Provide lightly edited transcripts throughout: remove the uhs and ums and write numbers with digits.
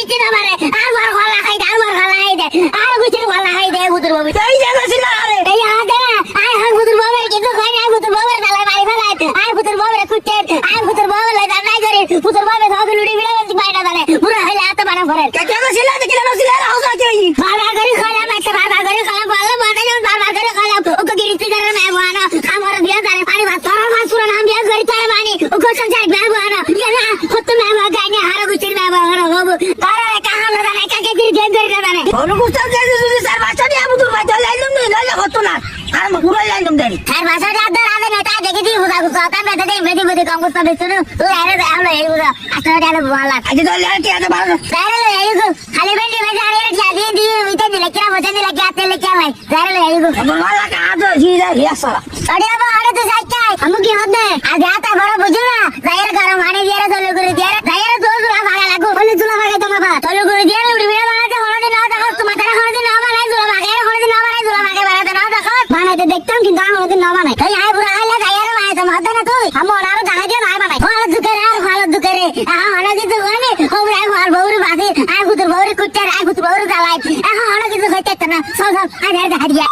কিচ্ছু না পারে আর মার গলা খাই দে আর মার গলা খাই দে আর গুছির গলা খাই দে বুতুর বাবু এই জায়গা ছিল আরে এই আদে আই হাং বুতুর বাবু কিছু খাই না বুতুর বাবু দালা মারি ফেলাই আই বুতুর বাবু কুটে আই বুতুর বাবু লাগা নাই করে বুতুর বাবু সব লুড়ি বিড়া বলছি বাইনা দালে পুরো হইলা এত বানা করে জায়গা ছিল দেখি না ছিল আর হাউস আছে বাবা করে খালাম একটা বাবা করে খালাম বললো বাবা যখন বাবা করে খালাম ওকে গিরিতে করে মেহমানা আমার বিয়া দারে পানি ভাত তোর মাছ পুরো নাম বিয়া করে তার মানি ওকে সংসার মেহমানা ইয়ালা কত মেহমান গাইনে হারা গুছির মেহমান বাবু তারা কাহাম না জানে কাকে দির গেম করে জানে অনুগুস্তান যে যদি স্যার বাচ্চা দিয়ে আবুদুর ভাই তো লাইলাম না লাইলা হতো না আর পুরো লাইলাম দেন আর ভাষা আদর আদর নেতা দেখে দি বুঝা বুঝা তা বেদে দে বেদি বেদি কম করতে বেচুন তো আরে আলো এই বুঝা আসলে এটা ভালো আজ তো লাইতে এত ভালো তারে এই খালি বেন্ডি বেজা আরে জাদি দি মিতে দিলে কিরা বজে দিলে কি আতে লেকে ভাই তারে এই ভালো কাজ জিরা হিয়াসা আরে বাবা আরে তো সাইকাই আমি কি হদে আজ আতা বড় বুঝু না যাইর গরম আনি দিয়ে চলে করে দিয়ে যাইর তো জুলা ভাড়া লাগো বলে জুলা ভাড়া তোমার বা চলে করে দিয়ে উড়ি বিড়া বানাতে হলদে না দেখো তোমার তারা হলদে না বানাই জুলা ভাগে হলদে না বানাই জুলা ভাগে বানাতে না দেখো বানাইতে দেখতাম কিন্তু আমি হলদে না বানাই এই আই বুড়া আইলা যাইর বানাই তো মদ না তুই আমি ওনারও দেখা দিয়ে ভাই বানাই ভালো দুকে রে ভালো দুকে রে হনা কিছু মানে ওরে ভাল বউরে বাসি আই গুতুর বউরে কুটতে আই গুতুর বউরে জ্বালাই এখন হনা কিছু হইতে না সব সব আই দেখা দিয়া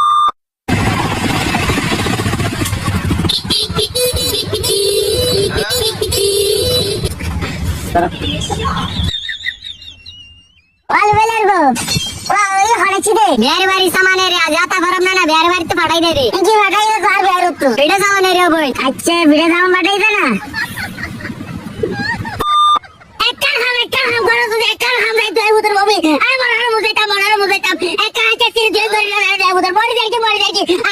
वाल वेलर गो ओए हड़ची दे बेर बारी सामान रे आज आता गरम ना बेर बारी तो फटाई दे रे इनकी फटाई दे कार बेर उत्तु वीडियो सामान रे बोल अच्छा वीडियो सामान फटाई दे ना एक काम करो तू एक काम हम रे तू उधर बबी आ मनार मुझे ता एक काम के सिर दे दे रे उधर मर जाएगी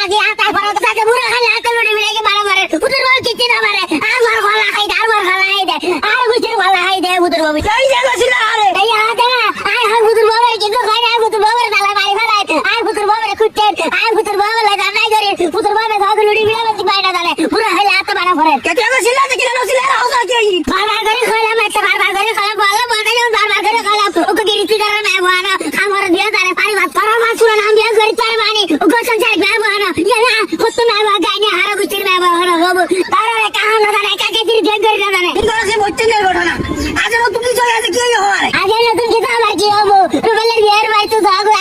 आज आता गरम तो साथे बुरा खाली हाथ लोड़ी मिले के मारे उधर बोल किच्छ ना मारे आ मार गला खाई दे आ गुजर गला खाई दे उधर बबी এই জায়গা ছিল আরে এই আদে আই হাং বুতুর বাবার কিছু খাই না বুতুর বাবার দালা মারি ফেলাই আই বুতুর বাবার কুটে আই বুতুর বাবার লাগা নাই করে বুতুর বাবার সব লুড়ি বিড়া বলছি বাইনা দালে পুরো হইলা এত বানা করে জায়গা ছিল দেখি না ছিল আর হাউস আছে বাবার করে খাইলাম একটা বাবার করে খাইলাম বললো বাবা যখন বাবার করে খাইলাম ওকে গিরিতে করে মেহমান আমার বিয়া দারে পানি ভাত তোর মাছ পুরো নাম বিয়া করে তার মানি ওকে সংসার মেহমান ইয়ালা কত মেহমান গাইনে হারা গুছির মেহমান বাবু তারা কাহাম না জানে কাকে দির গেম করে জানে কিন্তু সে বলতে নেই ঘটনা আজ তুমি চলে আসে কি হয় আজ নতুন কিতাব আর কি হবো রুবেলের বিয়ের ভাই তো দাগো